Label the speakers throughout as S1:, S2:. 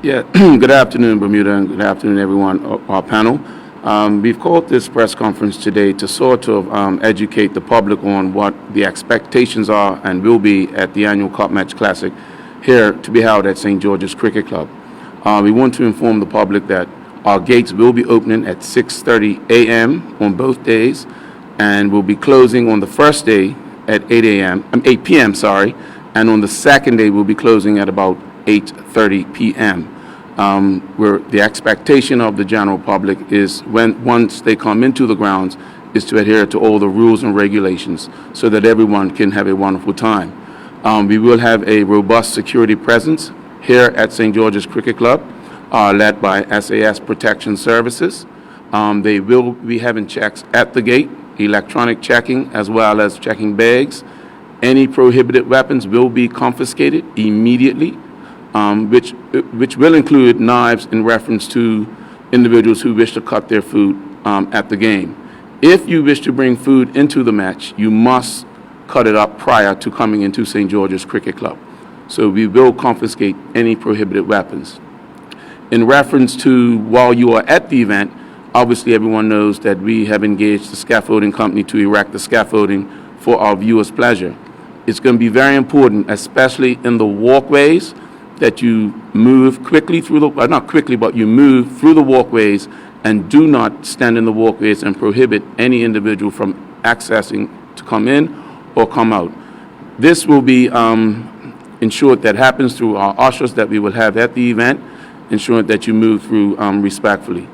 S1: Yeah, good afternoon, Bermuda, and good afternoon, everyone, our panel. We've called this press conference today to sort of educate the public on what the expectations are and will be at the annual Cup Match Classic here to be held at St. George's Cricket Club. We want to inform the public that our gates will be opening at 6:30 a.m. on both days, and will be closing on the first day at 8 p.m., and on the second day we'll be closing at about 8:30 p.m. Where the expectation of the general public is once they come into the grounds is to adhere to all the rules and regulations so that everyone can have a wonderful time. We will have a robust security presence here at St. George's Cricket Club, led by SAS Protection Services. They will be having checks at the gate, electronic checking, as well as checking bags. Any prohibited weapons will be confiscated immediately, which will include knives in reference to individuals who wish to cut their food at the game. If you wish to bring food into the match, you must cut it up prior to coming into St. George's Cricket Club. So we will confiscate any prohibited weapons. In reference to while you are at the event, obviously everyone knows that we have engaged the scaffolding company to erect the scaffolding for our viewers' pleasure. It's going to be very important, especially in the walkways, that you move quickly through the, not quickly, but you move through the walkways and do not stand in the walkways and prohibit any individual from accessing to come in or come out. This will be ensured that happens through our ushers that we will have at the event, ensuring that you move through respectfully.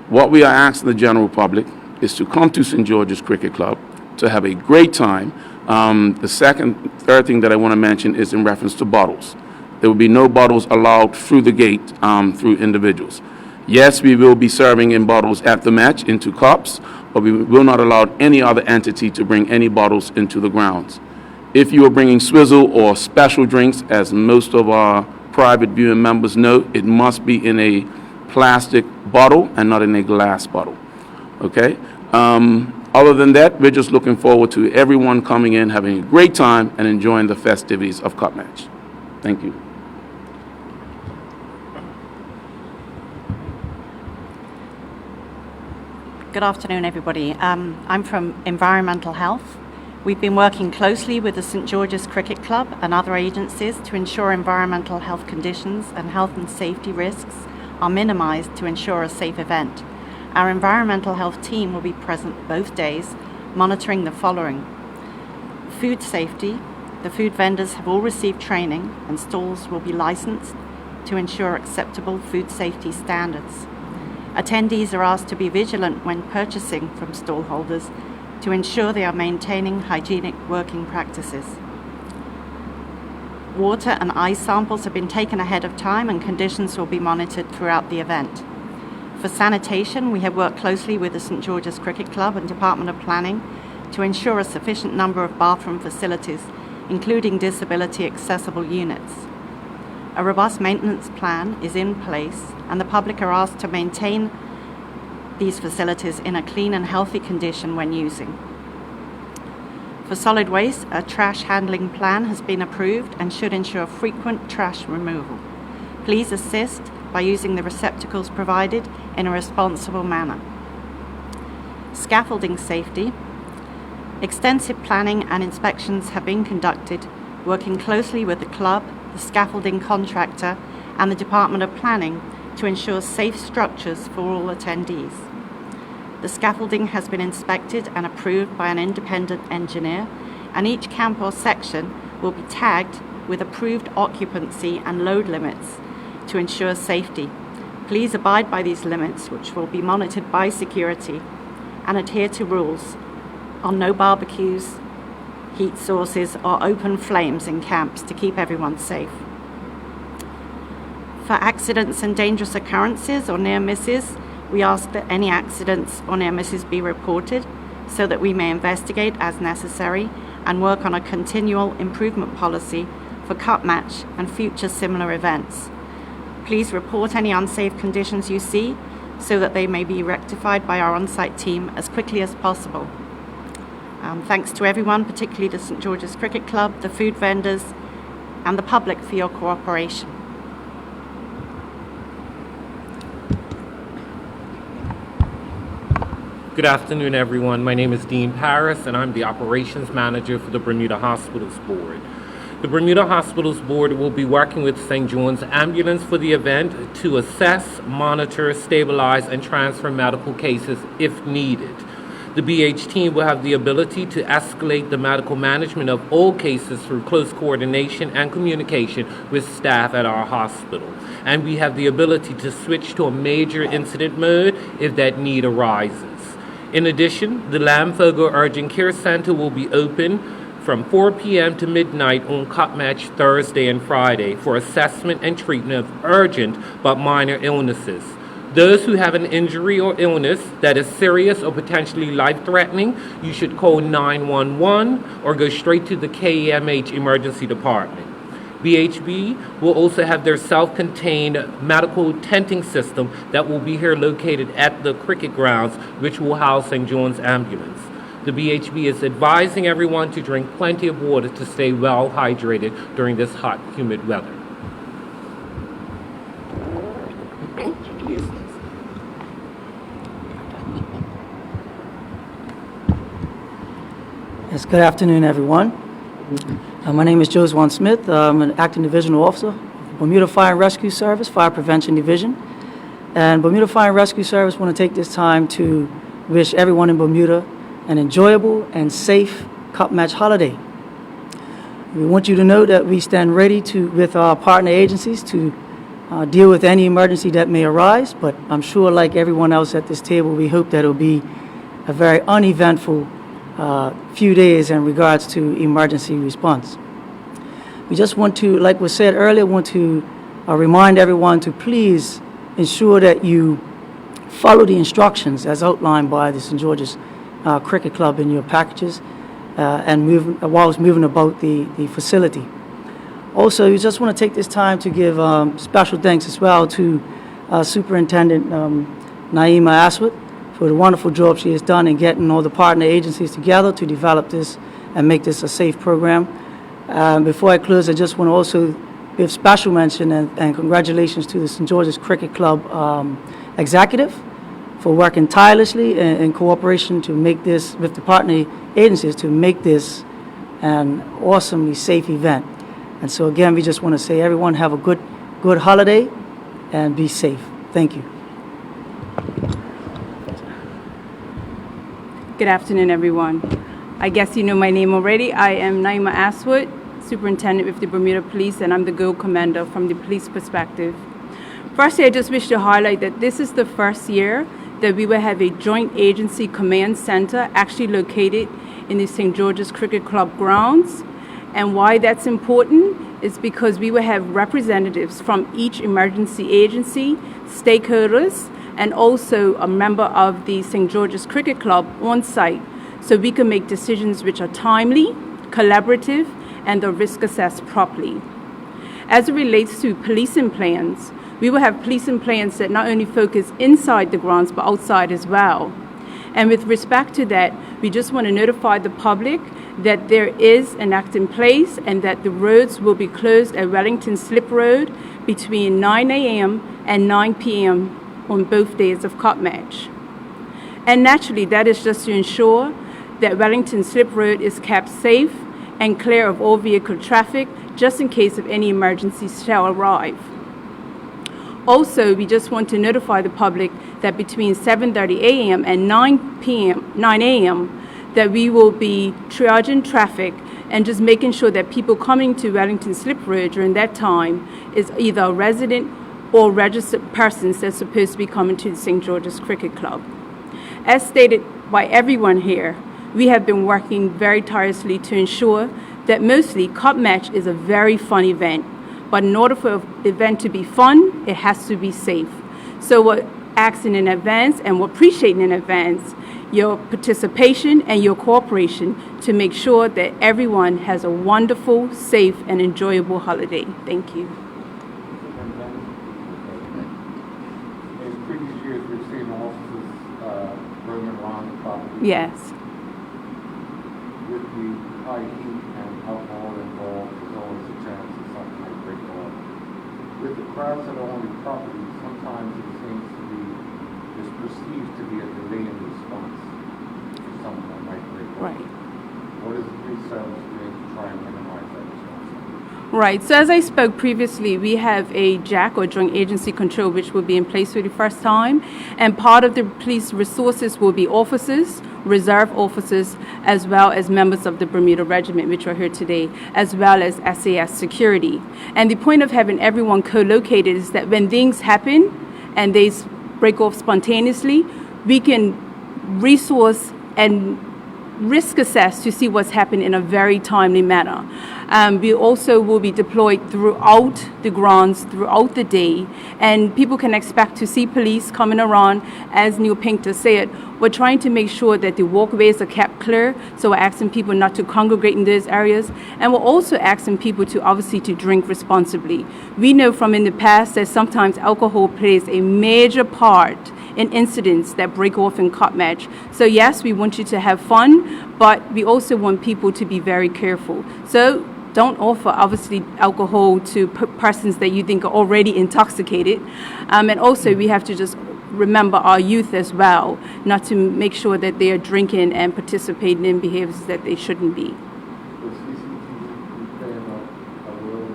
S1: What we are asking the general public is to come to St. George's Cricket Club to have a great time. The third thing that I want to mention is in reference to bottles. There will be no bottles allowed through the gate through individuals. Yes, we will be serving in bottles at the match into cups, but we will not allow any other entity to bring any bottles into the grounds. If you are bringing swizzle or special drinks, as most of our private viewing members know, it must be in a plastic bottle and not in a glass bottle. Okay? Other than that, we're just looking forward to everyone coming in, having a great time, and enjoying the festivities of Cup Match. Thank you.
S2: Good afternoon, everybody. I'm from Environmental Health. We've been working closely with the St. George's Cricket Club and other agencies to ensure environmental health conditions and health and safety risks are minimized to ensure a safe event. Our environmental health team will be present both days, monitoring the following: food safety. The food vendors have all received training and stalls will be licensed to ensure acceptable food safety standards. Attendees are asked to be vigilant when purchasing from stall holders to ensure they are maintaining hygienic working practices. Water and ice samples have been taken ahead of time and conditions will be monitored throughout the event. For sanitation, we have worked closely with the St. George's Cricket Club and Department of Planning to ensure a sufficient number of bathroom facilities, including disability accessible units. A robust maintenance plan is in place and the public are asked to maintain these facilities in a clean and healthy condition when using. For solid waste, a trash handling plan has been approved and should ensure frequent trash removal. Please assist by using the receptacles provided in a responsible manner. Scaffolding safety. Extensive planning and inspections have been conducted, working closely with the club, the scaffolding contractor, and the Department of Planning to ensure safe structures for all attendees. The scaffolding has been inspected and approved by an independent engineer, and each camp or section will be tagged with approved occupancy and load limits to ensure safety. Please abide by these limits, which will be monitored by security, and adhere to rules on no barbecues, heat sources, or open flames in camps to keep everyone safe. For accidents and dangerous occurrences or near misses, we ask that any accidents or near misses be reported so that we may investigate as necessary and work on a continual improvement policy for Cup Match and future similar events. Please report any unsafe conditions you see so that they may be rectified by our on-site team as quickly as possible. Thanks to everyone, particularly the St. George's Cricket Club, the food vendors, and the public for your cooperation.
S3: Good afternoon, everyone. My name is Dean Paris, and I'm the Operations Manager for the Bermuda Hospitals Board. The Bermuda Hospitals Board will be working with St. John's Ambulance for the event to assess, monitor, stabilize, and transfer medical cases if needed. The BH team will have the ability to escalate the medical management of all cases through close coordination and communication with staff at our hospital. And we have the ability to switch to a major incident mode if that need arises. In addition, the Lamfogo Urgent Care Center will be open from 4 p.m. to midnight on Cup Match Thursday and Friday for assessment and treatment of urgent but minor illnesses. Those who have an injury or illness that is serious or potentially life-threatening, you should call 911 or go straight to the KEMH Emergency Department. BHB will also have their self-contained medical tenting system that will be here located at the cricket grounds, which will house St. John's Ambulance. The BHB is advising everyone to drink plenty of water to stay well hydrated during this hot, humid weather.
S4: Yes, good afternoon, everyone. My name is Joswan Smith. I'm an acting divisional officer, Bermuda Fire and Rescue Service, Fire Prevention Division. And Bermuda Fire and Rescue Service want to take this time to wish everyone in Bermuda an enjoyable and safe Cup Match holiday. We want you to know that we stand ready with our partner agencies to deal with any emergency that may arise, but I'm sure, like everyone else at this table, we hope that it'll be a very uneventful few days in regards to emergency response. We just want to, like was said earlier, remind everyone to please ensure that you follow the instructions as outlined by the St. George's Cricket Club in your packages and whilst moving about the facility. Also, we just want to take this time to give special thanks as well to Superintendent Naima Aswad for the wonderful job she has done in getting all the partner agencies together to develop this and make this a safe program. Before I close, I just want to also give special mention and congratulations to the St. George's Cricket Club executive for working tirelessly in cooperation to make this, with the partner agencies, to make this an awesomely safe event. And so again, we just want to say everyone have a good holiday and be safe. Thank you.
S5: Good afternoon, everyone. I guess you know my name already. I am Naima Aswad, Superintendent with the Bermuda Police, and I'm the Goal Commander from the police perspective. Firstly, I just wish to highlight that this is the first year that we will have a joint agency command center actually located in the St. George's Cricket Club grounds. And why that's important is because we will have representatives from each emergency agency, stakeholders, and also a member of the St. George's Cricket Club on site, so we can make decisions which are timely, collaborative, and are risk assessed properly. As it relates to policing plans, we will have policing plans that not only focus inside the grounds, but outside as well. And with respect to that, we just want to notify the public that there is an act in place and that the roads will be closed at Wellington Slip Road between 9 a.m. and 9 p.m. on both days of Cup Match. And naturally, that is just to ensure that Wellington Slip Road is kept safe and clear of all vehicle traffic, just in case of any emergencies shall arrive. Also, we just want to notify the public that between 7:30 a.m. and 9 a.m., that we will be triaging traffic and just making sure that people coming to Wellington Slip Road during that time is either a resident or registered persons that's supposed to be coming to the St. George's Cricket Club. As stated by everyone here, we have been working very tirelessly to ensure that mostly Cup Match is a very fun event. But in order for an event to be fun, it has to be safe. So we're asking in advance and we're appreciating in advance your participation and your cooperation to make sure that everyone has a wonderful, safe, and enjoyable holiday. Thank you.
S6: In previous years, we've seen officers roaming around the property.
S5: Yes.
S6: With the high heat and alcohol involved, there's always a chance that something might break off. With the crowds that are on the property, sometimes it seems to be, is perceived to be a delay in response. something that might break off.
S5: Right.
S6: What is the police service doing to try and minimize that response?
S5: Right. So as I spoke previously, we have a JAC, or Joint Agency Control, which will be in place for the first time. And part of the police resources will be officers, reserve officers, as well as members of the Bermuda Regiment, which are here today, as well as SAS security. And the point of having everyone co-located is that when things happen and they break off spontaneously, we can resource and risk assess to see what's happened in a very timely manner. We also will be deployed throughout the grounds, throughout the day, and people can expect to see police coming around. As Neil Pinker said, we're trying to make sure that the walkways are kept clear, so we're asking people not to congregate in those areas, and we're also asking people to obviously to drink responsibly. We know from in the past that sometimes alcohol plays a major part in incidents that break off in cup match. So yes, we want you to have fun, but we also want people to be very careful. So don't offer, obviously, alcohol to persons that you think are already intoxicated. And also, we have to just remember our youth as well, not to make sure that they are drinking and participating in behaviors that they shouldn't be.
S6: Will CCTV be playing a role in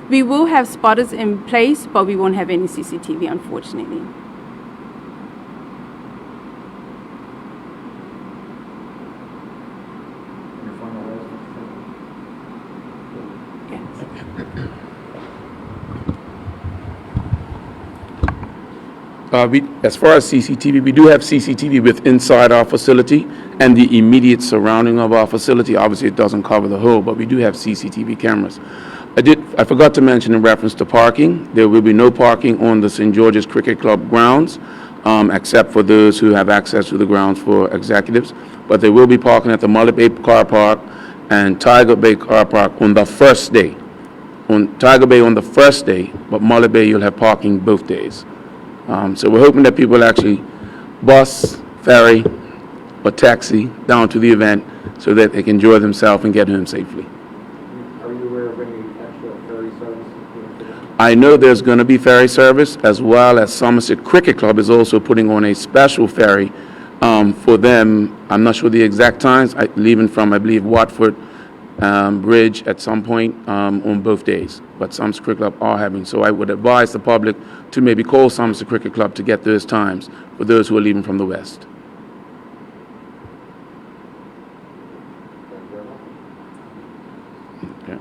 S6: this?
S5: We will have spotters in place, but we won't have any CCTV, unfortunately.
S6: Any final words, Mr. Chairman?
S5: Yes.
S1: As far as CCTV, we do have CCTV with inside our facility and the immediate surrounding of our facility. Obviously, it doesn't cover the whole, but we do have CCTV cameras. I forgot to mention in reference to parking, there will be no parking on the St. George's Cricket Club grounds, except for those who have access to the grounds for executives. But there will be parking at the Mullet Bay Car Park and Tiger Bay Car Park on the first day. On Tiger Bay on the first day, but Mullet Bay you'll have parking both days. So we're hoping that people will actually bus, ferry, or taxi down to the event so that they can enjoy themselves and get home safely.
S6: Are you aware of any extra ferry services being provided?
S1: I know there's going to be ferry service, as well as Somerset Cricket Club is also putting on a special ferry for them. I'm not sure the exact times, leaving from, I believe, Watford Bridge at some point on both days. But Somerset Cricket Club are having. So I would advise the public to maybe call Somerset Cricket Club to get those times for those who are leaving from the west.
S6: Thank you very much.
S1: Okay.